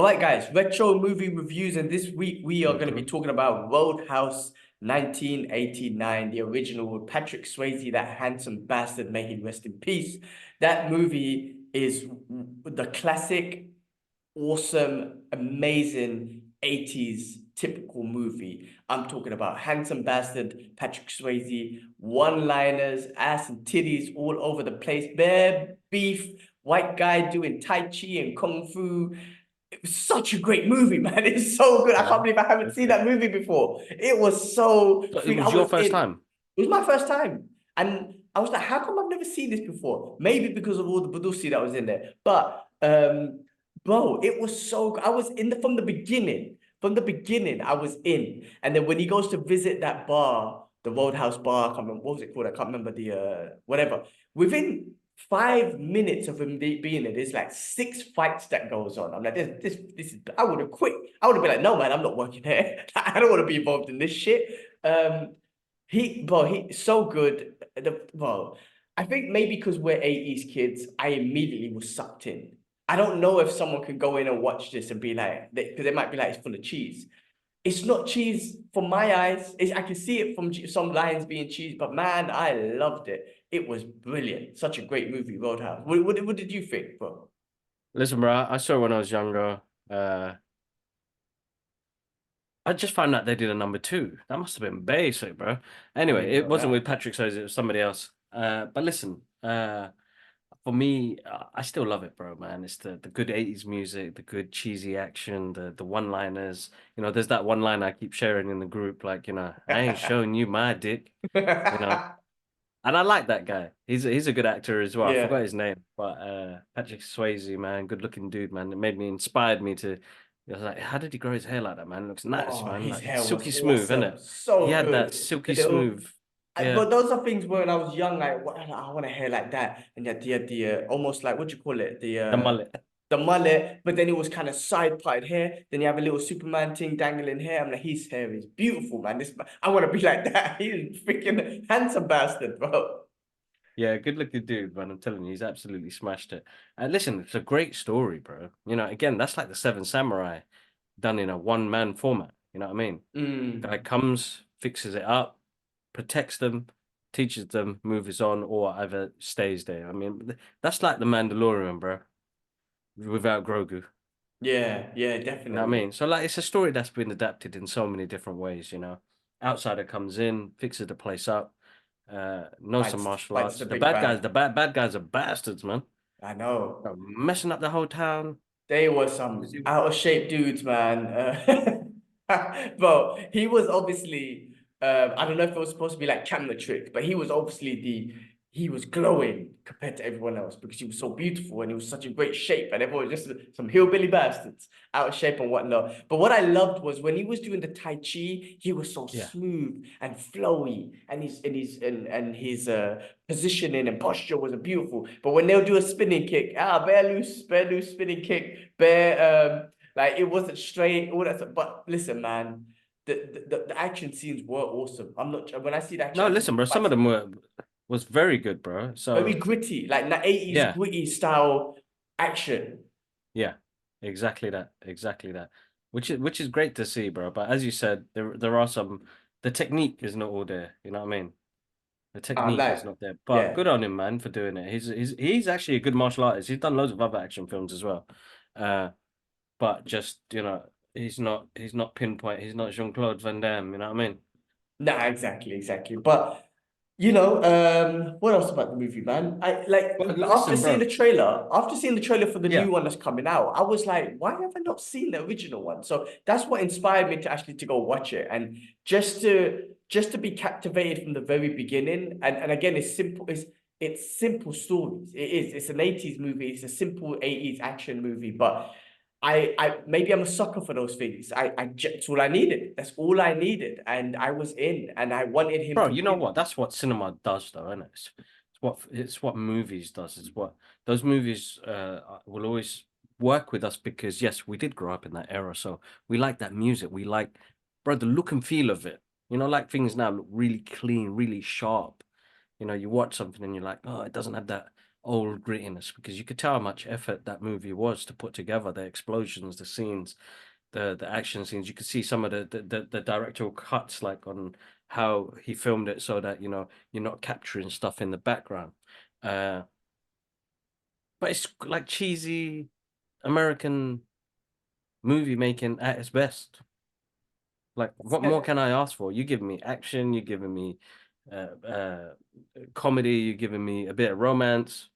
right, guys, retro movie reviews, and this week we are going to be Mhm. talking about Roadhouse 1989, the original with Patrick Swayze, that handsome bastard, may he rest in peace. That movie is the classic, awesome, amazing 80s typical movie. I'm talking about handsome bastard, Patrick Swayze, one-liners, ass and titties all over the place, bare beef, white guy doing Tai Chi and Kung Fu. It was such a great movie, man. It's so good. I Yeah. can't believe I haven't seen Okay. that movie before. It was so So it free. I was your was first in. time. It was my first time. And I was like, how come I've never seen this before? Maybe because of all the Badusi that was in there. But bro, it was so good. I was in from the beginning. From the beginning, I was in. And then when he goes to visit that bar, the Roadhouse bar, I can't remember what was it called. I can't remember the whatever. Within 5 minutes of him being there, there's like 6 fights that goes on. I'm like, this is. I would have quit. I would have been like, no, man, I'm not working here. I don't want to be involved in this shit. He's so good. Well, I think maybe because we're 80s kids, I immediately was sucked in. I don't know if someone could go in and watch this and be like, because they might be like, it's full of cheese. It's not cheese from my eyes. I can see it from some lines being cheese, but man, I loved it. It was brilliant. Such a great movie, Roadhouse. What did you think, bro? Listen, bro, I saw it when I was younger. I just found out they did a number two. That must have been basic, bro. I Anyway, didn't it know wasn't with that. Patrick Swayze, it was somebody else. But listen, for me, I still love it, bro, man. It's the good 80s music, the good cheesy action, the one-liners. There's that one line I keep sharing in the group, like, I ain't showing you my dick, you know. And I like that guy. He's a good actor as well. I Yeah. forgot his name, but Patrick Swayze, man, good looking dude, man. It made me inspired me to. I was like, how did he grow his hair like that, man? It looks nice, Oh, man. his Like hair was silky smooth, isn't awesome. it? He So had that good. The silky little smooth. Yeah, But those are things when I was young, I want a hair like that. And yet the almost like what do you call it? the mullet. The mullet, but then it was kind of side parted hair. Then you have a little Superman thing dangling hair. I'm like, his hair is beautiful, man. I want to be like that. He's freaking handsome bastard, bro. Yeah, good looking dude, man. I'm telling you, he's absolutely smashed it. And listen, it's a great story, bro. Again, that's like the Seven Samurai done in a one-man format. You know what I mean? Guy Mm. comes, fixes it up, protects them, teaches them, moves on, or either stays there. I mean, that's like the Mandalorian, bro, without Grogu. Yeah, yeah, You know what I mean? definitely. So like, it's a story that's been adapted in so many different ways. Outsider comes in, fixes the place up, knows some martial Fights the arts. The big bad guys, bad. the bad guys are bastards, man. I know. Messing up the whole town. They were some out of shape dudes, man. Bro, he was obviously, I don't know if it was supposed to be like camera trick, but he was obviously he was glowing compared to everyone else because he was so beautiful and he was such a great shape, and everyone was just some hillbilly bastards out of shape and whatnot. But what I loved was when he was doing the Tai Chi, he was so Yeah. smooth and flowy, and his positioning and posture was beautiful. But when they'll do a spinning kick, bare loose spinning kick, like it wasn't straight, all that stuff. But listen, man, the action scenes were awesome. I'm not when I see the action, No, I think listen, bro. Some of them was very good, bro. very So gritty, like the 80s yeah, gritty style action. yeah, exactly that, exactly that. Which is great to see, bro. But as you said, there are some. The technique is not all there. You know what I mean? The technique is Like, not there. But yeah. good on him, man, for doing it. He's actually a good martial artist. He's done loads of other action films as well. Uh, but just he's not pinpoint. He's not Jean-Claude Van Damme. You know what I mean? Nah, exactly. But what else about the movie, man? I like But listen, bro. after seeing the trailer for the Yeah. new one that's coming out, I was like, why have I not seen the original one? So that's what inspired me to actually to go watch it. And just to be captivated from the very beginning. And again, it's simple stories. It's an 80s movie, it's a simple 80s action movie, but I maybe I'm a sucker for those things. That's all I needed. That's all I needed, and I was in, and I wanted him Bro, to you know win. what? That's what cinema does, though, isn't it? It's what movies does. It's what those movies will always work with us because yes, we did grow up in that era, so we like that music. We like, bro, the look and feel of it. Like things now look really clean, really sharp. You watch something and you're like, oh, it doesn't have that old grittiness, because you could tell how much effort that movie was to put together, the explosions, the scenes, the action scenes. You could see some of the directorial cuts, like on how he filmed it, so that you're not capturing stuff in the background. Uh, but it's like cheesy American movie making at its best. Like, what more can I ask for? You're giving me action, you're giving me comedy, you're giving me a bit of romance.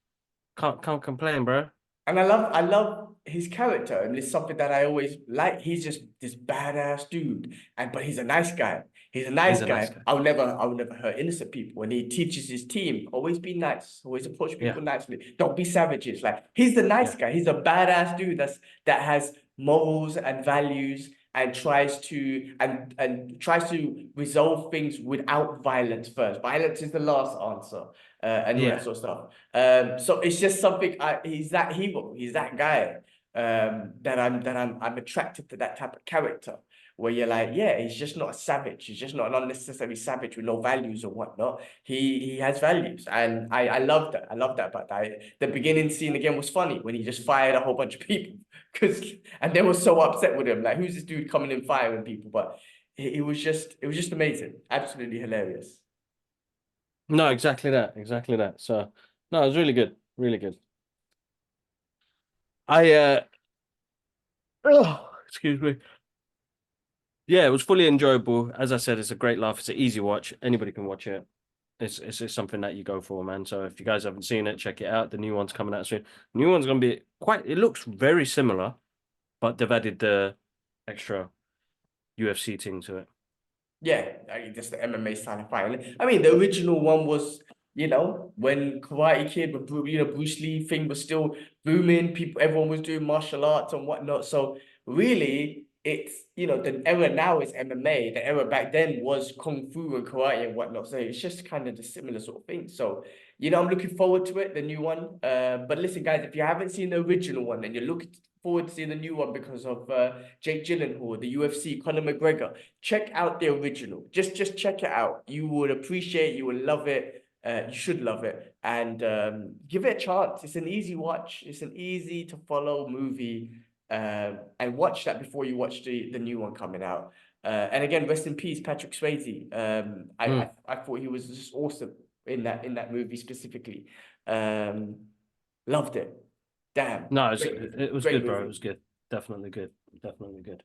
Can't complain, bro. And I love his character, and it's something that I always like. He's just this badass dude, but he's a nice guy. He's a He's nice a nice guy. guy. I'll never hurt innocent people. And he teaches his team, always be nice, always approach Yeah, people nicely. Don't be savages. Like, he's the nice yeah, guy. He's a badass dude that has morals and values, and tries to resolve things without violence first. Violence is the last answer, and all that yeah, sort of stuff. So it's just something. He's that hero. He's that guy. I'm attracted to that type of character, where you're like, yeah, he's just not a savage. He's just not an unnecessary savage with no values or whatnot. He has values, and I love that. I love that about that. The beginning scene again was funny when he just fired a whole bunch of people, and they were so upset with him. Like, who's this dude coming and firing people? But it was just amazing, absolutely hilarious. no, exactly that, exactly that. So no, it was really good, really good. I oh, excuse me. Yeah, it was fully enjoyable. As I said, it's a great laugh. It's an easy watch. Anybody can watch it. It's just something that you go for, man. So if you guys haven't seen it, check it out. The new one's coming out soon. The new one's gonna be quite. It looks very similar, but they've added the extra UFC thing to it. Yeah, like just the MMA style of fighting. I mean, the original one was, when Karate Kid with Bruce Lee thing was still booming. Everyone was doing martial arts and whatnot. So really, it's, the era now is MMA. The era back then was kung fu and karate and whatnot. So it's just kind of the similar sort of thing. So, I'm looking forward to it, the new one. But listen, guys, if you haven't seen the original one and you're looking forward to seeing the new one because of Jake Gyllenhaal, the UFC, Conor McGregor, check out the original. Just check it out. You would appreciate, you will love it. You should love it, and give it a chance. It's an easy watch. It's an easy to follow movie, and watch that before you watch the new one coming out. And again, rest in peace, Patrick Swayze. Mm. I thought he was just awesome in that movie specifically. Um, Loved it. Damn, No, great movie, it was great good, bro. It movie. was good. Definitely good. Definitely good.